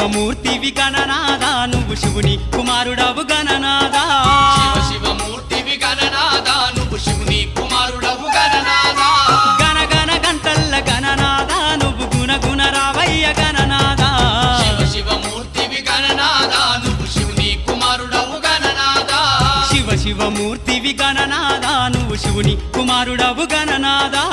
శివమూర్తివి గణనాదా నువ్వు శివుని కుమారుడవు గణనాదా శివమూర్తివి గణనాదా నువ్వు శివుని కుమారుడవు గణనాదా గణ గణ గంటల్ల గణనాదా నువ్వు గుణ గుణ రావయ్య గణనాదా శివమూర్తివి గణనాదా నువ్వు శివుని కుమారుడవు గణనాదా శివమూర్తివి గణనాదా నువ్వు శివుని కుమారుడవు గణనాదా